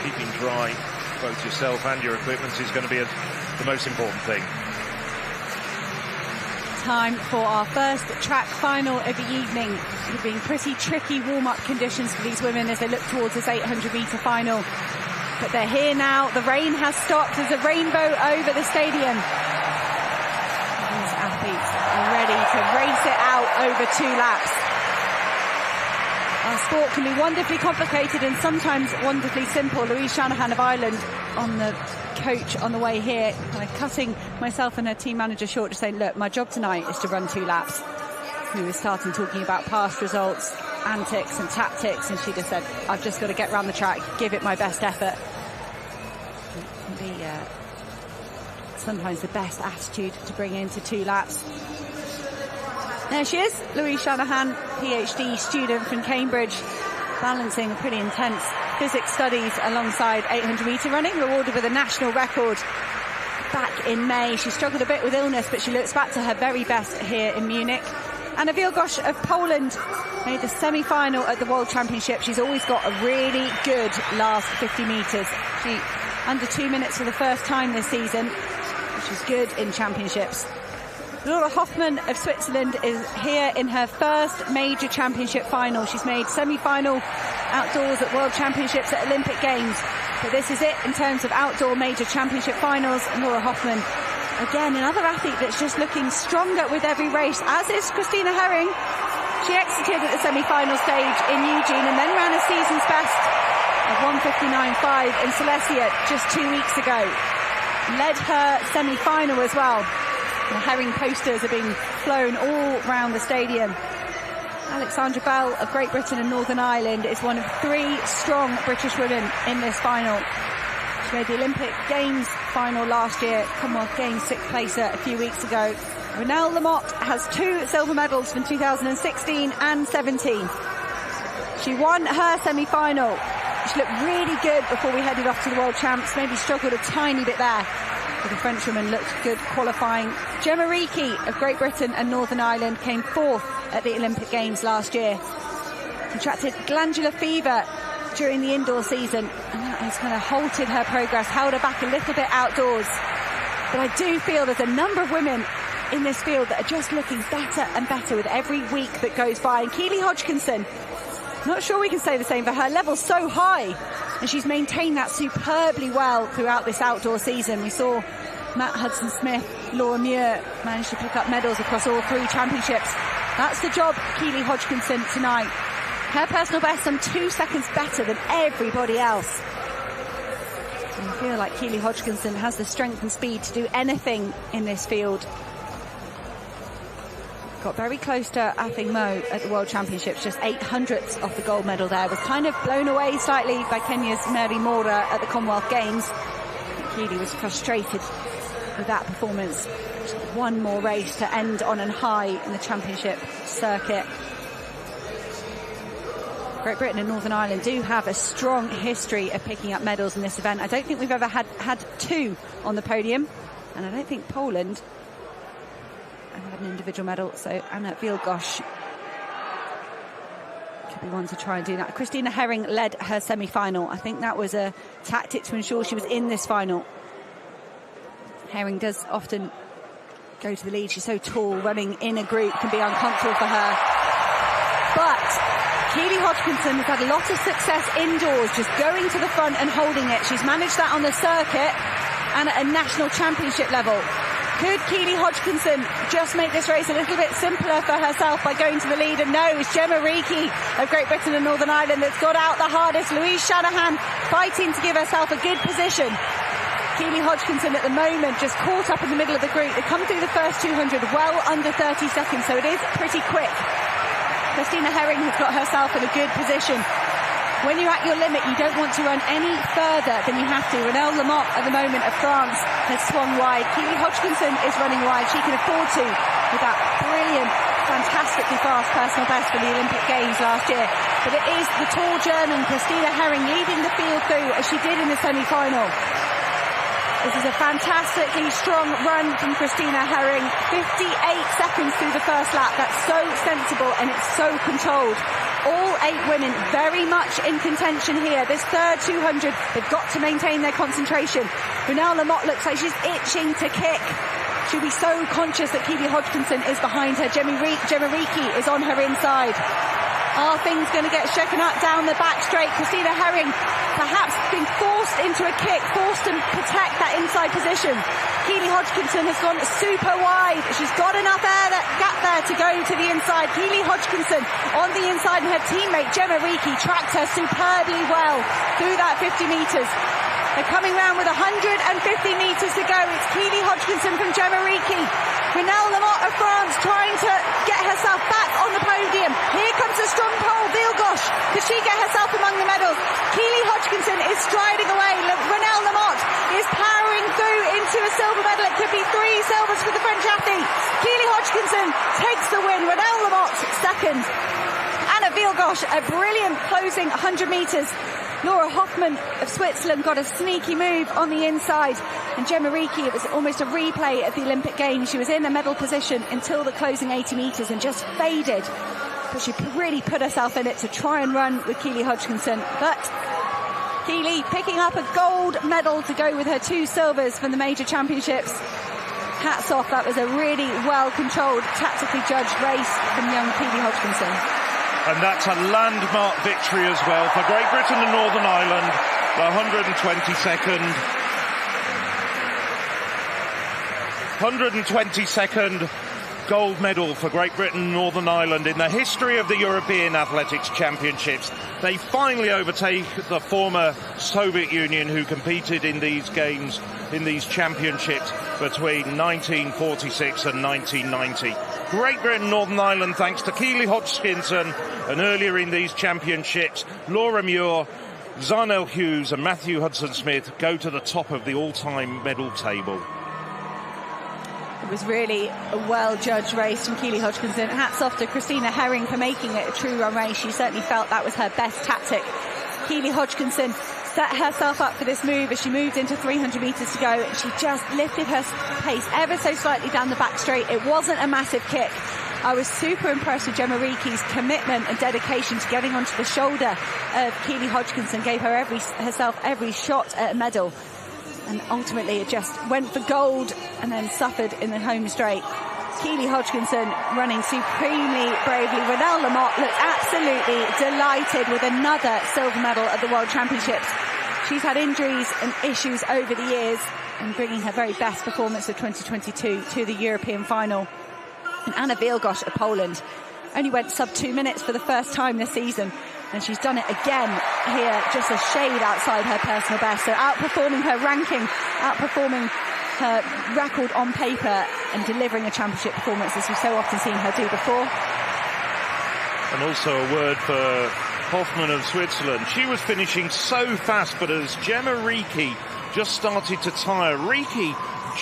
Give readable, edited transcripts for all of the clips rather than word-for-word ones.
keeping dry both yourself and your equipment is going to be the most important thing. Time for our first track final of the evening. It have been pretty tricky warm-up conditions for these women as they look towards this 800-metre final. But they're here now. The rain has stopped. There's a rainbow over the stadium. These athletes are ready to race it out over 2 laps. Our sport can be wonderfully complicated and sometimes wonderfully simple. Louise Shanahan of Ireland on the coach on the way here, kind of cutting myself and her team manager short, just saying, look, my job tonight is to run 2 laps. We were starting talking about past results, antics and tactics, and she just said, I've just got to get around the track, give it my best effort. It can be sometimes the best attitude to bring into 2 laps. There she is, Louise Shanahan, PhD student from Cambridge, balancing a pretty intense physics studies alongside 800-metre running, rewarded with a national record back in May. She struggled a bit with illness, but she looks back to her very best here in Munich. Anna Wilgosz of Poland made the semi-final at the World Championship. She's always got a really good last 50 metres. She under 2 minutes for the first time this season, which is good in championships. Laura Hoffmann of Switzerland is here in her first major championship final. She's made semi-final outdoors at World Championships at Olympic Games. But this is it in terms of outdoor major championship finals. And Laura Hoffmann, again, another athlete that's just looking stronger with every race, as is Christina Herring. She exited at the semi-final stage in Eugene and then ran a season's best of 1:59.5 in Silesia just 2 weeks ago. Led her semi-final as well. The Herring posters are being flown all around the stadium. Alexandra Bell of Great Britain and Northern Ireland is one of 3 strong British women in this final. She made the Olympic Games final last year, Commonwealth Games 6th placer a few weeks ago. Ronelle Lamotte has 2 silver medals from 2016 and 17. She won her semi-final. She looked really good before we headed off to the World Champs, maybe struggled a tiny bit there. But the Frenchwoman looked good qualifying. Gemma Reekie of Great Britain and Northern Ireland came 4th at the Olympic Games last year. Contracted glandular fever during the indoor season, and that has kind of halted her progress, held her back a little bit outdoors. But I do feel there's a number of women in this field that are just looking better and better with every week that goes by. And Keely Hodgkinson, not sure we can say the same for her. Level's so high, and she's maintained that superbly well throughout this outdoor season. We saw Matt Hudson-Smith, Laura Muir managed to pick up medals across all 3 championships. That's the job, Keely Hodgkinson, tonight. Her personal best, some 2 seconds better than everybody else. And I feel like Keely Hodgkinson has the strength and speed to do anything in this field. Got very close to Athing Mo at the World Championships, just 800ths off the gold medal there. Was kind of blown away slightly by Kenya's Mary Mora at the Commonwealth Games. Keely was frustrated with that performance. Just 1 more race to end on a high in the championship circuit. Great Britain and Northern Ireland do have a strong history of picking up medals in this event. I don't think we've ever had 2 on the podium, and I don't think Poland had an individual medal, so Anna Wilgosz could be one to try and do that. Christina Herring led her semi-final. I think that was a tactic to ensure she was in this final. Herring does often go to the lead. She's so tall, running in a group can be uncomfortable for her. But Keely Hodgkinson has had a lot of success indoors, just going to the front and holding it. She's managed that on the circuit and at a national championship level. Could Keely Hodgkinson just make this race a little bit simpler for herself by going to the lead? And no, it's Gemma Reekie of Great Britain and Northern Ireland that's got out the hardest. Louise Shanahan fighting to give herself a good position. Keely Hodgkinson at the moment just caught up in the middle of the group. They come through the first 200 well under 30 seconds, so it is pretty quick. Christina Herring has got herself in a good position. When you're at your limit, you don't want to run any further than you have to. Ronelle Lamotte at the moment of France has swung wide. Keely Hodgkinson is running wide. She can afford to with that brilliant, fantastically fast personal best for the Olympic Games last year. But it is the tall German Christina Herring leading the field through as she did in the semi-final. This is a fantastically strong run from Christina Herring. 58 seconds through the first lap. That's so sensible and it's so controlled. all 8 women very much in contention here. This third 200, they've got to maintain their concentration. Ronelle Lamotte looks like she's itching to kick. She'll be so conscious that Keely Hodgkinson is behind her. Gemma Reekie is on her inside. Are things going to get shaken up down the back straight? Christina Herring perhaps being forced into a kick, forced to protect that inside position. Keely Hodgkinson has gone super wide. She's got enough gap there to go to the inside. Keely Hodgkinson on the inside, and her teammate Gemma Reekie tracked her superbly well through that 50 metres. They're coming round with 150 metres to go. It's Keely Hodgkinson from Gemma Reekie. Ronelle Lamotte of France trying to get herself back on the podium. Here comes a strong pole. Vilgosh, does she get herself among the medals? Keely Hodgkinson is striding away. Ronelle Lamotte is powering through into a silver medal. It could be 3 silvers for the French athlete. Keely Hodgkinson takes the win. Ronelle Lamotte second. Anna Vilgosh, a brilliant closing 100 metres. Laura Hoffmann of Switzerland got a sneaky move on the inside, and Gemma Reekie, it was almost a replay of the Olympic Games. She was in a medal position until the closing 80 metres and just faded, but she really put herself in it to try and run with Keely Hodgkinson. But Keely picking up a gold medal to go with her 2 silvers from the major championships. Hats off, that was a really well-controlled, tactically judged race from young Keely Hodgkinson. And that's a landmark victory as well for Great Britain and Northern Ireland. The 122nd gold medal for Great Britain and Northern Ireland in the history of the European Athletics Championships. They finally overtake the former Soviet Union, who competed in these games, in these championships between 1946 and 1990. Great Britain, Northern Ireland, thanks to Keely Hodgkinson, and earlier in these championships, Laura Muir, Zarnell Hughes and Matthew Hudson-Smith go to the top of the all-time medal table. It was really a well-judged race from Keely Hodgkinson. Hats off to Christina Herring for making it a true run race. She certainly felt that was her best tactic. Keely Hodgkinson set herself up for this move as she moved into 300 metres to go, and she just lifted her pace ever so slightly down the back straight. It wasn't a massive kick. I was super impressed with Gemma Reekie's commitment and dedication to getting onto the shoulder of Keely Hodgkinson, gave her herself every shot at a medal, and ultimately it just went for gold and then suffered in the home straight. Keely Hodgkinson running supremely bravely. Ronelle Lamotte looks absolutely delighted with another silver medal at the World Championships. She's had injuries and issues over the years, and bringing her very best performance of 2022 to the European final. And Anna Vilgosh of Poland only went sub 2 minutes for the first time this season, and she's done it again here, just a shade outside her personal best. So outperforming her ranking, outperforming her record on paper, and delivering a championship performance as we've so often seen her do before. And also a word for Hoffmann of Switzerland. She was finishing so fast, but as Gemma Reekie just started to tire, Reekie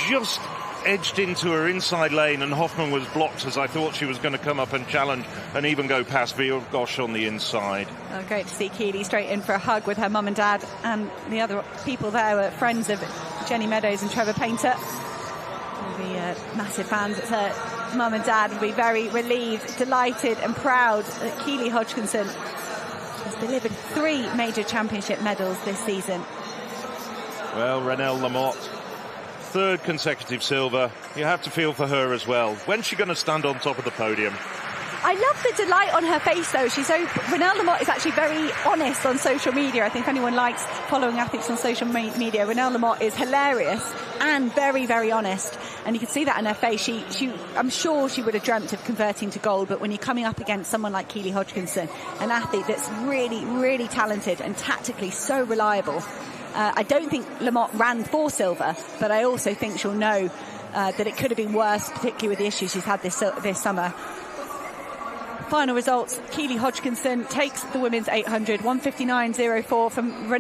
just edged into her inside lane, and Hoffmann was blocked as I thought she was going to come up and challenge and even go past Vilgosh on the inside. Oh, great to see Keely straight in for a hug with her mum and dad, and the other people there were friends of Jenny Meadows and Trevor Painter. They'll be massive fans. Her mum and dad will be very relieved, delighted and proud that Keely Hodgkinson has delivered 3 major championship medals this season. Well, Ronelle Lamotte, 3rd consecutive silver. You have to feel for her as well. When's she going to stand on top of the podium? I love the delight on her face, though. Ronelle Lamotte is actually very honest on social media. I think if anyone likes following athletes on social media, Ronelle Lamotte is hilarious and very, very honest. And you can see that in her face. I'm sure she would have dreamt of converting to gold, but when you're coming up against someone like Keely Hodgkinson, an athlete that's really, really talented and tactically so reliable, I don't think Lamotte ran for silver, but I also think she'll know that it could have been worse, particularly with the issues she's had this summer. Final results, Keely Hodgkinson takes the women's 800, 1:59.04 from